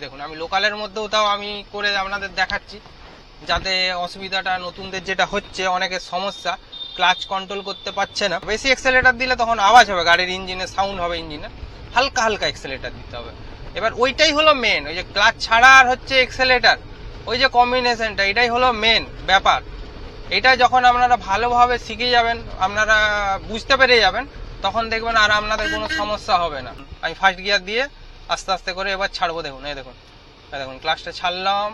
দেখুন আমি লোকালের মধ্যেও তাও আমি করে আপনাদের দেখাচ্ছি, যাতে অসুবিধাটা নতুনদের যেটা হচ্ছে অনেকের সমস্যা, ক্লাচ কন্ট্রোল করতে পারছে না। বেশি এক্সেলেটার দিলে তখন আওয়াজ হবে, গাড়ির ইঞ্জিনে সাউন্ড হবে, ইঞ্জিনে হালকা হালকা এক্সেলেটার দিতে হবে। এবার ওইটাই হলো মেন, ওই যে ক্লাচ ছাড়া আর হচ্ছে এক্সেলেটার, ওই যে কম্বিনেশনটা, এটাই হলো মেন ব্যাপার। এটা যখন আপনারা ভালোভাবে শিখে যাবেন, আপনারা বুঝতে পেরে যাবেন, তখন দেখবেন আর আপনাদের কোনো সমস্যা হবে না। আমি ফার্স্ট গিয়ার দিয়ে আস্তে আস্তে করে এবার ছাড়বো। দেখুন এই দেখুন, দেখুন ক্লাচটা ছাড়লাম,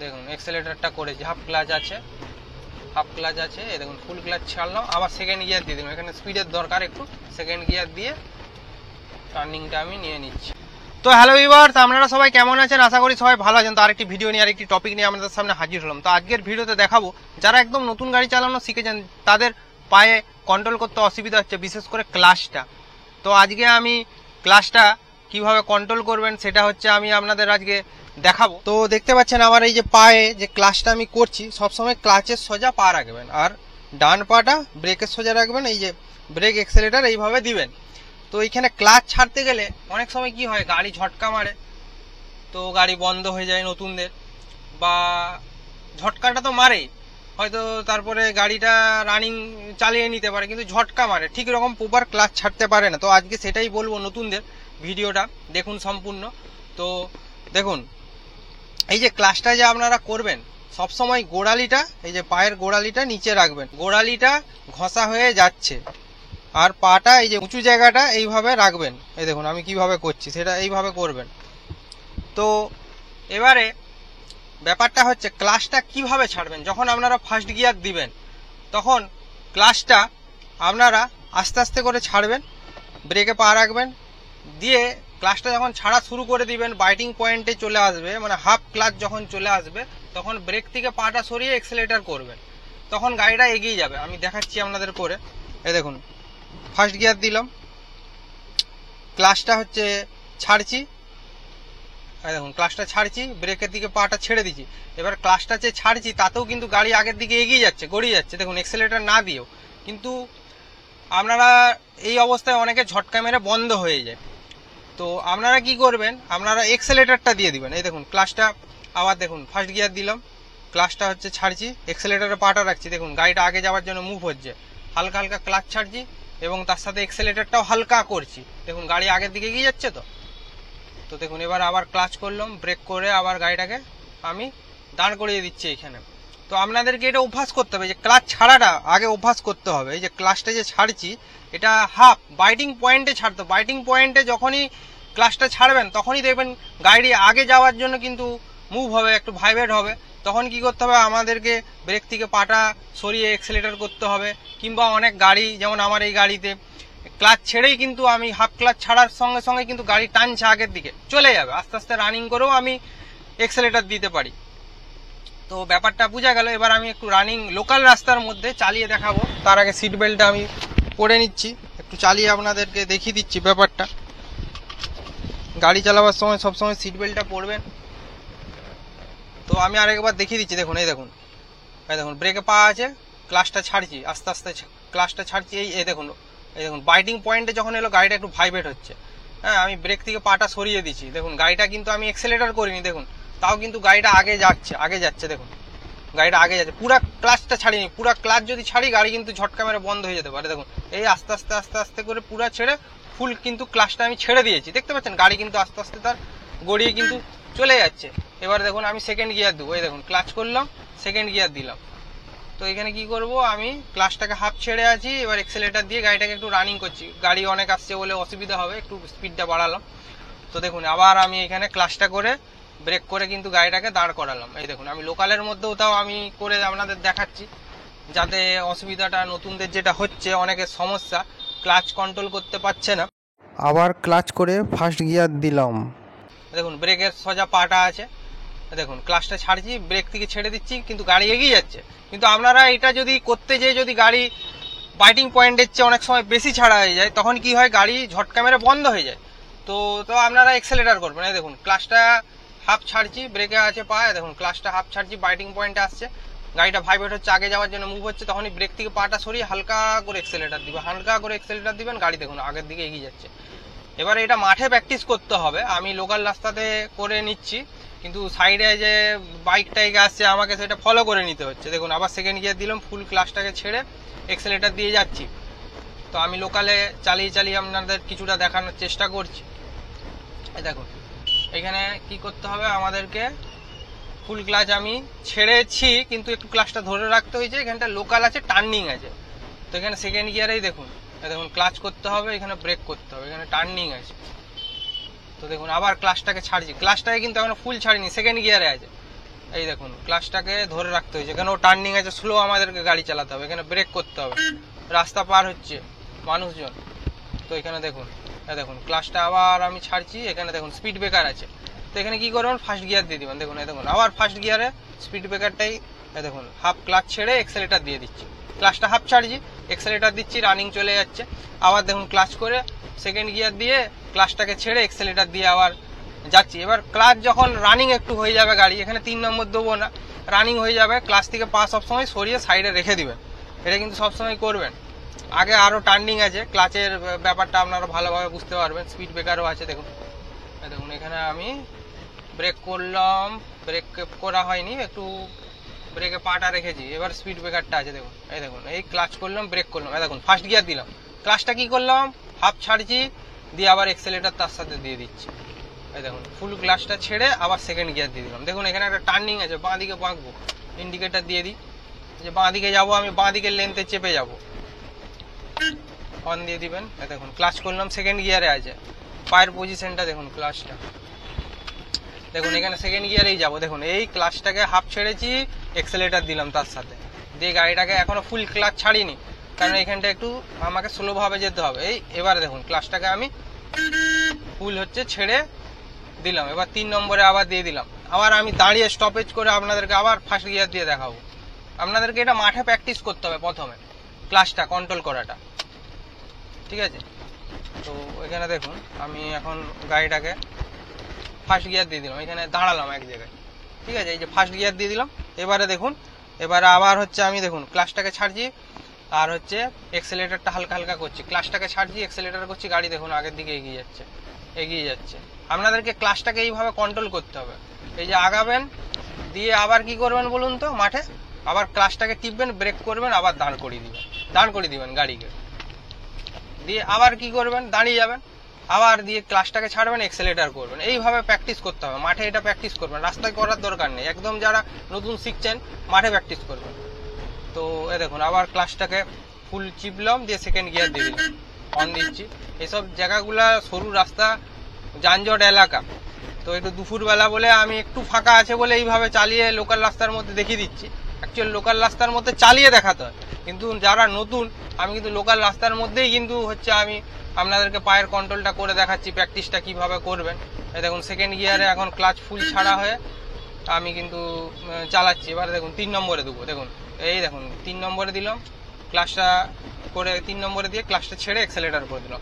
দেখুন এক্সেলেটারটা করেছি, হাফ ক্লাচ আছে, এই দেখুন ফুল ক্লাচ ছাড়লাম, আবার সেকেন্ড গিয়ার দিয়ে দিলাম। এখানে স্পিডের দরকার একটু, সেকেন্ড গিয়ার দিয়ে টার্নিংটা আমি নিয়ে নিচ্ছি। তো হ্যালো ভিউয়ার্স, আপনারা সবাই কেমন আছেন? আশা করি সবাই ভালো আছেন। তো আরেকটি ভিডিও নিয়ে, আরেকটি টপিক নিয়ে আমাদের সামনে হাজির হলাম। তো আজকের ভিডিওতে দেখাবো, যারা একদম নতুন গাড়ি চালানো শিখেছেন, তাদের পায়ে কন্ট্রোল করতে অসুবিধা হচ্ছে, বিশেষ করে ক্লাচটা। তো আজকে আমি ক্লাচটা কিভাবে কন্ট্রোল করবেন সেটা হচ্ছে আমি আপনাদের আজকে দেখাবো। তো দেখতে পাচ্ছেন আমার এই যে পায়ে যে ক্লাচটা আমি করছি, সবসময় ক্লাচের সোজা পা রাখবেন, আর ডান পাটা ব্রেকের সোজা রাখবেন। এই যে ব্রেক এক্সেলেটার এইভাবে দিবেন। তো এইখানে ক্লাচ ছাড়তে গেলে অনেক সময় কি হয়, গাড়ি ঝটকা মারে, তো গাড়ি বন্ধ হয়ে যায় নতুনদের, বা ঝটকাটা তো মারেই, হয়তো তারপরে গাড়িটা রানিং চালিয়ে নিতে পারে, কিন্তু ঝটকা মারে, ঠিক রকম প্রপার ক্লাচ ছাড়তে পারে না। তো আজকে সেটাই বলবো নতুনদের, ভিডিওটা দেখুন সম্পূর্ণ। তো দেখুন এই যে ক্লাচটা যে আপনারা করবেন, সবসময় গোড়ালিটা, এই যে পায়ের গোড়ালিটা নিচে রাখবেন, গোড়ালিটা ঘষা হয়ে যাচ্ছে, আর পাটা এই যে উঁচু জায়গাটা এইভাবে রাখবেন। এই দেখুন আমি কিভাবে করছি, সেটা এইভাবে করবেন। তো এবারে ব্যাপারটা হচ্ছে ক্লাচটা কিভাবে ছাড়বেন। যখন আপনারা ফার্স্ট গিয়ার দিবেন, তখন ক্লাচটা আপনারা আস্তে আস্তে করে ছাড়বেন, ব্রেকে পা রাখবেন, দিয়ে ক্লাচটা যখন ছাড়া শুরু করে দিবেন, বাইটিং পয়েন্টে চলে আসবে, মানে হাফ ক্লাচ যখন চলে আসবে, তখন ব্রেক থেকে পাটা সরিয়ে এক্সেলেটার করবেন, তখন গাড়িটা এগিয়ে যাবে। আমি দেখাচ্ছি আপনাদের করে। এই দেখুন ফার্স্ট গিয়ার দিলাম, ক্লাচটা হচ্ছে ছাড়ছি, দেখুন ক্লাচটা ছাড়ছি, ব্রেকের দিকে পাটা ছেড়ে দিচ্ছি। এবার ক্লাচটা যে ছাড়ছি, তাতেও কিন্তু গাড়ি আগের দিকে এগিয়ে যাচ্ছে, গড়িয়ে যাচ্ছে, দেখুন এক্সেলেটার না দিয়েও। কিন্তু আপনারা এই অবস্থায় অনেকে ঝটকা মেরে বন্ধ হয়ে যায়। তো আপনারা কি করবেন, আপনারা এক্সেলেটারটা দিয়ে দিবেন। এই দেখুন ক্লাচটা আবার দেখুন ফার্স্ট গিয়ার দিলাম, ক্লাচটা হচ্ছে ছাড়ছি, এক্সেলেটারে পাটা রাখছি, দেখুন গাড়িটা আগে যাওয়ার জন্য মুভ হচ্ছে, হালকা হালকা ক্লাচ ছাড়ছি এবং তার সাথে এক্সেলেটারটাও হালকা করছি, দেখুন গাড়ি আগের দিকে এগিয়ে যাচ্ছে। তো দেখুন এবার আবার ক্লাচ করলাম, ব্রেক করে আবার গাড়িটাকে আমি দাঁড় করিয়ে দিচ্ছি এখানে। তো আপনাদেরকে এটা অভ্যাস করতে হবে, যে ক্লাচ ছাড়াটা আগে অভ্যাস করতে হবে। এই যে ক্লাচটা যে ছাড়ছি, এটা হাফ বাইটিং পয়েন্টে ছাড়তে, বাইটিং পয়েন্টে যখনই ক্লাচটা ছাড়বেন, তখনই দেখবেন গাড়ি আগে যাওয়ার জন্য কিন্তু মুভ হবে, একটু ভাইব্রেট হবে। তখন কি করতে হবে, আমাদেরকে ব্রেক থেকে পাটা সরিয়ে এক্সেলেটার করতে হবে। কিংবা অনেক গাড়ি, যেমন আমার এই গাড়িতে ক্লাচ ছেড়েই কিন্তু আমি হাফ ক্লাচ ছাড়ার সঙ্গে সঙ্গে কিন্তু গাড়ি টানছে আগের দিকে, চলে যাবে, আস্তে আস্তে রানিং করেও আমি এক্সেলেটার দিতে পারি। তো ব্যাপারটা বোঝা গেল। এবার আমি একটু রানিং লোকাল রাস্তার মধ্যে চালিয়ে দেখাবো। তার আগে সিট বেল্টটা আমি পরে নিচ্ছি, একটু চালিয়ে আপনাদেরকে দেখিয়ে দিচ্ছি ব্যাপারটা। গাড়ি চালাবার সময় সবসময় সিট বেল্টটা পরবেন। তো আমি আরেকবার দেখিয়ে দিচ্ছি, দেখুন এই দেখুন, এই দেখুন ব্রেকে পা আছে, ক্লাচটা ছাড়ছি, আস্তে আস্তে ক্লাচটা ছাড়ছি। এই দেখুন, এই দেখুন বাইটিং পয়েন্টে যখন এলো, গাড়িটা একটু ভাইব্রেট হচ্ছে। হ্যাঁ, আমি ব্রেক থেকে পাটা সরিয়ে দিচ্ছি, দেখুন গাড়িটা কিন্তু আমি এক্সেলেটার করিনি, দেখুন তাও কিন্তু গাড়িটা আগে যাচ্ছে, দেখুন গাড়িটা আগে যাচ্ছে, পুরো ক্লাচটা ছাড়িনি। পুরো ক্লাচ যদি ছাড়ি, গাড়ি কিন্তু ঝটকা মেরে বন্ধ হয়ে যেতে পারে। দেখুন এই আস্তে আস্তে আস্তে আস্তে করে পুরো ছেড়ে ফুল কিন্তু ক্লাচটা আমি ছেড়ে দিয়েছি, দেখতে পাচ্ছেন গাড়ি কিন্তু আস্তে আস্তে তার গড়িয়ে কিন্তু চলে যাচ্ছে। এবার দেখুন আমি সেকেন্ড গিয়ার দেবো, এই দেখুন ক্লাচ করলাম, সেকেন্ড গিয়ার দিলাম। তো এখানে কি করব, আমি ক্লাচটাকে হাফ ছেড়ে আছি, এবার এক্সেলেটার দিয়ে গাড়িটাকে একটু রানিং করছি, গাড়ি অনেক আসছে বলে অসুবিধা হবে, একটু স্পিডটা বাড়ালাম। তো দেখুন আবার আমি এখানে ক্লাচটা করে ব্রেক করে কিন্তু গাড়িটাকে দাঁড় করালাম। এই দেখুন আমি লোকালের মধ্যেও তাও আমি করে আপনাদের দেখাচ্ছি, যাতে অসুবিধাটা নতুনদের যেটা হচ্ছে, অনেকের সমস্যা, ক্লাচ কন্ট্রোল করতে পারছে না। আবার ক্লাচ করে ফার্স্ট গিয়ার দিলাম, দেখুন ব্রেকের সোজা পাটা আছে, দেখুন ক্লাচটা ছাড়ছি, ব্রেক থেকে ছেড়ে দিচ্ছি, কিন্তু গাড়ি এগিয়ে যাচ্ছে। কিন্তু আপনারা এটা যদি করতে যেয়ে যদি গাড়ি বাইটিং পয়েন্টের চেয়ে অনেক সময় বেশি ছাড়া হয়ে যায়, তখন কি হয়, গাড়ি ঝটকা মেরে বন্ধ হয়ে যায়। তো আপনারা এক্সেলেটার করবেন। এই দেখুন ক্লাচটা হাফ ছাড়ছি, ব্রেকে আছে পা, দেখুন ক্লাচটা হাফ ছাড়ছি, বাইটিং পয়েন্টে আসছে, গাড়িটা ভাইব্রেট হচ্ছে, আগে যাওয়ার জন্য মুভ হচ্ছে, তখনই ব্রেক থেকে পাটা সরিয়ে হালকা করে এক্সেলেটার দিবেন, গাড়ি দেখুন আগের দিকে এগিয়ে যাচ্ছে। এবারে এটা মাঠে প্র্যাকটিস করতে হবে, আমি লোকাল রাস্তাতে করে নিচ্ছি, কিন্তু সাইডে যে বাইকটাইকে আসছে আমাকে সেটা ফলো করে নিতে হচ্ছে। দেখুন আবার সেকেন্ড গিয়ার দিলাম, ফুল ক্লাচটাকে ছেড়ে এক্সেলেটার দিয়ে যাচ্ছি। তো আমি লোকালে চালিয়ে চালিয়ে আপনাদের কিছুটা দেখানোর চেষ্টা করছি। দেখুন এখানে কি করতে হবে আমাদেরকে, ফুল ক্লাচ আমি ছেড়েছি কিন্তু একটু ক্লাচটা ধরে রাখতে হয়েছে, এখানটা লোকাল আছে, টার্নিং আছে। তো এখানে সেকেন্ড গিয়ারেই দেখুন ক্লাচ করতে হবে, এখানে ব্রেক করতে হবে, এখানে টার্নিং আছে। তো দেখুন আবার ক্লাচটাকে ছাড়ছি, ক্লাচটাকে কিন্তু এখন ফুল ছাড়িনি, সেকেন্ড গিয়ারে আছে। এই দেখুন ক্লাচটাকে ধরে রাখতে হয়েছে, এখানেও টার্নিং আছে, স্লো আমাদেরকে গাড়ি চালাতে হবে, এখানে ব্রেক করতে হবে, রাস্তা পার হচ্ছে মানুষজন। তো এখানে দেখুন দেখুন ক্লাচটা আবার আমি ছাড়ছি, এখানে দেখুন স্পিড ব্রেকার আছে। তো এখানে কি করবেন, ফার্স্ট গিয়ার দিয়ে দিবেন। দেখুন দেখুন আবার ফার্স্ট গিয়ারে স্পিড ব্রেকারটাই দেখুন হাফ ক্লাচ ছেড়ে এক্সেলেটার দিয়ে দিচ্ছি, ক্লাচটা হাফ ছাড়ছি, এক্সেলেটার দিচ্ছি, রানিং চলে যাচ্ছে। আবার দেখুন ক্লাচ করে সেকেন্ড গিয়ার দিয়ে ক্লাচটাকে ছেড়ে এক্সেলেটার দিয়ে আবার যাচ্ছি। এবার ক্লাচ যখন রানিং একটু হয়ে যাবে গাড়ি, এখানে 3 নম্বর দেবো না, রানিং হয়ে যাবে, ক্লাচ থেকে পা সবসময় সরিয়ে সাইডে রেখে দিবেন, এটা কিন্তু সবসময় করবেন। আগে আরও টার্নিং আছে, ক্লাচের ব্যাপারটা আপনারা ভালোভাবে বুঝতে পারবেন, স্পিড ব্রেকারও আছে। দেখুন দেখুন এখানে আমি ব্রেক করলাম, ব্রেক করা হয়নি, একটু ব্রেকে পাটা রেখেছি, এবার স্পিড ব্রেকারটা আছে। দেখুন এই ক্লাচ করলাম, ব্রেক করলাম, দেখুন ফার্স্ট গিয়ার দিলাম, ক্লাচটা কি করলাম হাফ ছাড়ছি, দিয়ে আবার এক্সেলেটার তার সাথে দিয়ে দিচ্ছি। এই দেখুন ফুল ক্লাচটা ছেড়ে আবার সেকেন্ড গিয়ার দিয়ে দিলাম। দেখুন এখানে একটা টার্নিং আছে, বাঁ দিকে বাঁকবো, ইন্ডিকেটার দিয়ে দিই, যে বাঁ দিকে যাবো, আমি বাঁ দিকের লেন্থে চেপে যাব, অন দিয়ে দিবেন। দেখুন ক্লাচ করলাম, সেকেন্ড গিয়ারে আছে, পায়ের পজিশনটা দেখুন, ক্লাচটা দেখুন এখানে সেকেন্ড গিয়ারেই যাবো। দেখুন এই ক্লাচটাকে হাফ ছেড়েছি, এক্সেলেটার দিলাম তার সাথে, দিয়ে গাড়িটাকে এখনো ফুল ক্লাচ ছাড়িনি, কারণ এখানটা একটু আমাকে স্লোভাবে যেতে হবে। এই এবারে দেখুন ক্লাচটাকে আমি ফুল হচ্ছে ছেড়ে দিলাম, এবার 3 নম্বরে আবার দিয়ে দিলাম। আবার আমি দাঁড়িয়ে স্টপেজ করে আপনাদেরকে আবার ফার্স্ট গিয়ার দিয়ে দেখাবো। আপনাদেরকে এটা মাঠে প্র্যাকটিস করতে হবে প্রথমে, ক্লাচটা কন্ট্রোল করাটা, ঠিক আছে? তো এখানে দেখুন আমি এখন গাড়িটাকে ফার্স্ট গিয়ার দিয়ে দিলাম, এখানে দাঁড়ালাম এক জায়গায়, ঠিক আছে? এই যে ফার্স্ট গিয়ার দিয়ে দিলাম। এবারে দেখুন এবারে আবার হচ্ছে আমি দেখুন ক্লাচটাকে ছাড়ছি, আর হচ্ছে এক্সেলেটারটা হালকা হালকা করছি, ক্লাচটাকে ছাড়ছি, এক্সেলেটার করছি, গাড়ি দেখুন আগের দিকে এগিয়ে যাচ্ছে। আপনাদেরকে ক্লাচটাকে এইভাবে কন্ট্রোল করতে হবে, এই যে আগাবেন, দিয়ে আবার কি করবেন বলুন তো, মাঠে আবার ক্লাচটাকে টিপবেন, ব্রেক করবেন, আবার দাঁড় করিয়ে দিবেন গাড়িকে, দিয়ে আবার কি করবেন, দাঁড়িয়ে যাবেন, আবার দিয়ে ক্লাচটাকে ছাড়বেন, এক্সেলেটার করবেন। এইভাবে প্র্যাকটিস করতে হবে, মাঠে এটা প্র্যাকটিস করবেন, রাস্তায় করার দরকার নেই, একদম যারা নতুন শিখছেন মাঠে প্র্যাকটিস করবেন। তো এ দেখুন আবার ক্লাচটাকে ফুল চিপলাম, দিয়ে সেকেন্ড গিয়ার দিয়ে দিলাম, অন দিচ্ছি। এইসব জায়গাগুলা সরু রাস্তা, যানজট এলাকা, তো একটু দুপুরবেলা বলে আমি একটু ফাঁকা আছে বলে এইভাবে চালিয়ে লোকাল রাস্তার মধ্যে দেখিয়ে দিচ্ছি। অ্যাকচুয়ালি লোকাল রাস্তার মধ্যে চালিয়ে দেখাতে হয়, কিন্তু যারা নতুন, আমি কিন্তু লোকাল রাস্তার মধ্যেই কিন্তু হচ্ছে আমি আপনাদেরকে পায়ের কন্ট্রোলটা করে দেখাচ্ছি, প্র্যাকটিসটা কিভাবে করবেন। এই দেখুন সেকেন্ড গিয়ারে এখন ক্লাচ ফুল ছাড়া হয়ে আমি কিন্তু চালাচ্ছি। এবারে দেখুন 3 নম্বরে দেবো, দেখুন এই দেখুন 3 নম্বরে দিলাম, ক্লাচটা করে 3 নম্বরে দিয়ে ক্লাচটা ছেড়ে এক্সেলেটার করে দিলাম।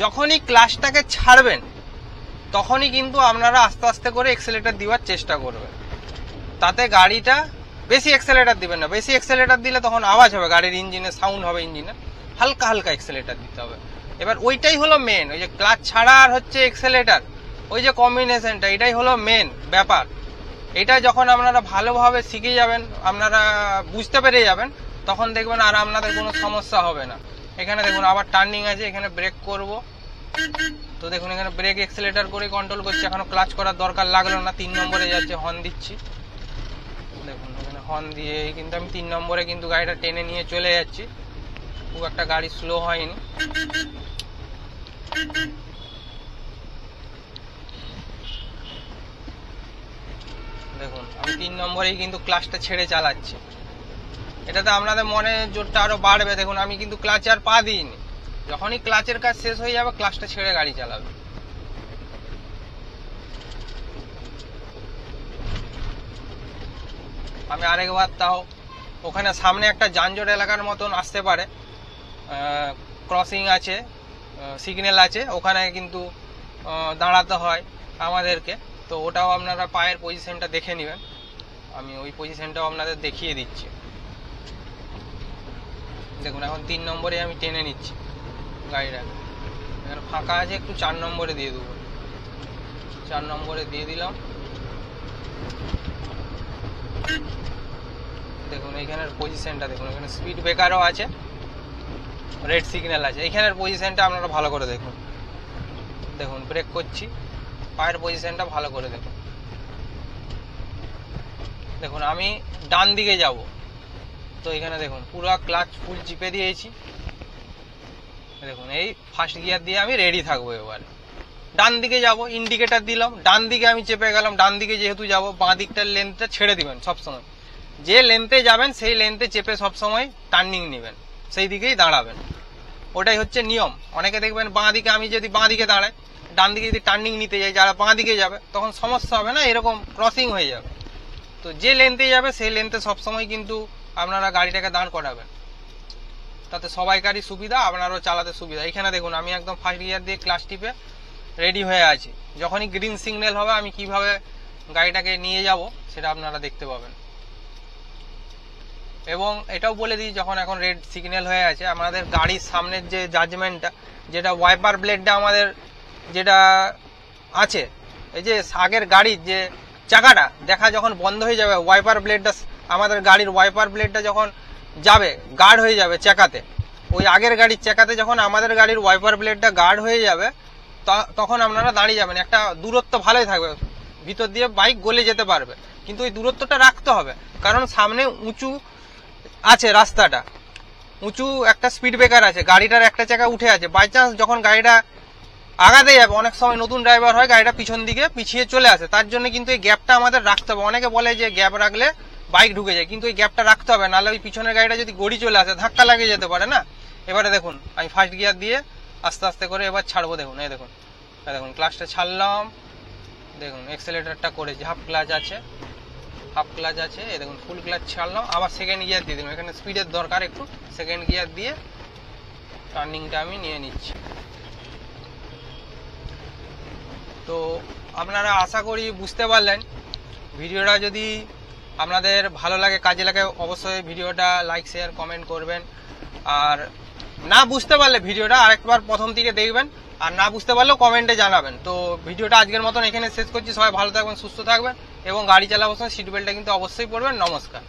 যখনই ক্লাচটাকে ছাড়বেন তখনই কিন্তু আপনারা আস্তে আস্তে করে এক্সেলেটার দেওয়ার চেষ্টা করবেন, তাতে গাড়িটা বেশি এক্সেলেটার দিবেন না, বেশি এক্সেলেটার দিলে তখন আওয়াজ হবে, গাড়ির ইঞ্জিনে সাউন্ড হবে, ইঞ্জিনে হালকা হালকা এক্সেলেটার দিতে হবে। এবার ওইটাই হলো মেন, ওই যে ক্লাচ ছাড়া আর হচ্ছে এক্সেলেটার, ওই যে কম্বিনেশনটা, এটাই হলো মেন ব্যাপার। এটা যখন আপনারা ভালোভাবে শিখে যাবেন, আপনারা বুঝতে পেরে যাবেন, তখন দেখবেন আর আপনাদের কোনো সমস্যা হবে না। এখানে দেখুন আবার টার্নিং আছে, এখানে ব্রেক করব, তো দেখুন এখানে ব্রেক এক্সেলেটার করে কন্ট্রোল করছি, এখনো ক্লাচ করার দরকার লাগলো না, 3 নম্বরে যাচ্ছে, হর্ন দিচ্ছি। দেখুন এখানে হর্ন দিয়ে কিন্তু আমি 3 নম্বরে কিন্তু গাড়িটা টেনে নিয়ে চলে যাচ্ছি, খুব একটা গাড়ি স্লো হয়নি। দেখুন আমি 3 নম্বরেই কিন্তু ক্লাচটা ছেড়ে চালাচ্ছি, এটাতে আপনাদের মনে জোরটা আরো বাড়বে। দেখুন আমি কিন্তু ক্লাচে আর পা দিইনি, যখনই ক্লাচের কাজ শেষ হয়ে যাবে ক্লাচটা ছেড়ে গাড়ি চালাবে। আমি আরেকবার তাও, ওখানে সামনে একটা যানজট এলাকার মতন আসতে পারে, ক্রসিং আছে, সিগন্যাল আছে, ওখানে কিন্তু দাঁড়াতে হয় আমাদেরকে, তো ওটাও আপনারা পায়ের পজিশনটা দেখে নেবেন, আমি ওই পজিশনটাও আপনাদের দেখিয়ে দিচ্ছি। দেখুন এখন 3 নম্বরে আমি টেনে নিচ্ছি গাড়িটা, এখানে ফাঁকা আছে, একটু 4 নম্বরে দিয়ে দেবো। 4 নম্বরে দিয়ে দিলাম। দেখুন এইখানের পজিশনটা দেখুন, এখানে স্পিড ব্রেকারও আছে, রেড সিগন্যাল আছে। এইখানের পজিশনটা আপনারা ভালো করে দেখুন। দেখুন ব্রেক করছি, পায়ের পজিশনটা ভালো করে দেখুন। দেখুন আমি ডান দিকে যাব, তো এখানে দেখুন পুরো ক্লাচ ফুল চিপে দিয়েছি। দেখুন এই ফার্স্ট গিয়ার দিয়ে আমি রেডি থাকবো। এবারে ডান দিকে যাব, ইন্ডিকেটার দিলাম, ডান দিকে আমি চেপে গেলাম। ডান দিকে যেহেতু যাব, বাঁ দিকটার লেন্থটা ছেড়ে দিবেন সবসময়। যে লেন্থে যাবেন সেই লেন্থে চেপে সবসময় টার্নিং নেবেন, সেই দিকেই দাঁড়াবেন। ওটাই হচ্ছে নিয়ম। অনেকে দেখবেন বাঁ দিকে, আমি যদি বাঁ দিকে দাঁড়াই, ডান দিকে যদি টার্নিং নিতে যাই, যারা বাঁ দিকে যাবে তখন সমস্যা হবে না, এরকম ক্রসিং হয়ে যাবে। তো যে লেন্থে যাবে সেই লেন্থে সবসময় কিন্তু আপনারা গাড়িটাকে দাঁড় করাবেন, তাতে সবাইকারই সুবিধা, আপনারও চালাতে সুবিধা। এখানে দেখুন আমি একদম ফার্স্ট গিয়ার দিয়ে ক্লাচ টিপে রেডি হয়ে আছি। যখনই গ্রিন সিগন্যাল হবে আমি কিভাবে গাড়িটাকে নিয়ে যাব সেটা আপনারা দেখতে পাবেন। এবং এটাও বলে দিই, যখন এখন রেড সিগন্যাল হয়ে আছে, আমাদের গাড়ির সামনের যে জাজমেন্টটা, যেটা ওয়াইপার ব্লেডটা আমাদের যেটা আছে, এই যে আগের গাড়ির যে চাকাটা দেখা যখন বন্ধ হয়ে যাবে, ওয়াইপার ব্লেডটা, আমাদের গাড়ির ওয়াইপার ব্লেডটা যখন যাবে গার্ড হয়ে যাবে চাকাতে, ওই আগের গাড়ির চাকাতে যখন আমাদের গাড়ির ওয়াইপার ব্লেডটা গার্ড হয়ে যাবে, তখন আপনারা দাঁড়িয়ে যাবেন। একটা দূরত্ব ভালোই থাকবে, ভিতর দিয়ে বাইক গলে যেতে পারবে, কিন্তু ওই দূরত্বটা রাখতে হবে, কারণ সামনে উঁচু আছে, রাস্তাটা উঁচু, একটা স্পিড ব্রেকার আছে, গাড়িটার একটা চাকা উঠে আছে। বাই চান্স যখন গাড়িটা আগাতে যাবে, অনেক সময় নতুন ড্রাইভার হয়, গাড়িটা পিছন দিকে পিছিয়ে চলে আসে, তার জন্য কিন্তু এই গ্যাপটা আমাদের রাখতে হবে। অনেকে বলে যে গ্যাপ রাখলে বাইক ঢুকে যায়, কিন্তু এই গ্যাপটা রাখতে হবে, নাহলে ওই পিছনের গাড়িটা যদি গড়ি চলে আসে ধাক্কা লাগিয়ে যেতে পারে না। এবারে দেখুন আমি ফার্স্ট গিয়ার দিয়ে আস্তে আস্তে করে এবার ছাড়বো। দেখুন এই দেখুন, দেখুন ক্লাচটা ছাড়লাম, দেখুন এক্সেলেটারটা করেছি, হাফ ক্লাচ আছে, হাফ ক্লাচ আছে, এই দেখুন ফুল ক্লাচ ছাড়লাম, আবার সেকেন্ড গিয়ার দিয়ে দিলাম। এখানে স্পিডের দরকার একটু, সেকেন্ড গিয়ার দিয়ে টার্নিংটা আমি নিয়ে নিচ্ছি। তো আপনারা আশা করি বুঝতে পারলেন। ভিডিওটা যদি আপনাদের ভালো লাগে, কাজে লাগে, অবশ্যই ভিডিওটা লাইক শেয়ার কমেন্ট করবেন। আর না বুঝতে পারলে ভিডিওটা আরেকবার প্রথম থেকে দেখবেন, আর না বুঝতে পারলেও কমেন্টে জানাবেন। তো ভিডিওটা আজকের মতন এখানে শেষ করছি। সবাই ভালো থাকবেন, সুস্থ থাকবেন, এবং গাড়ি চালাবার সময় সিট বেল্টটা কিন্তু অবশ্যই পরবেন। নমস্কার।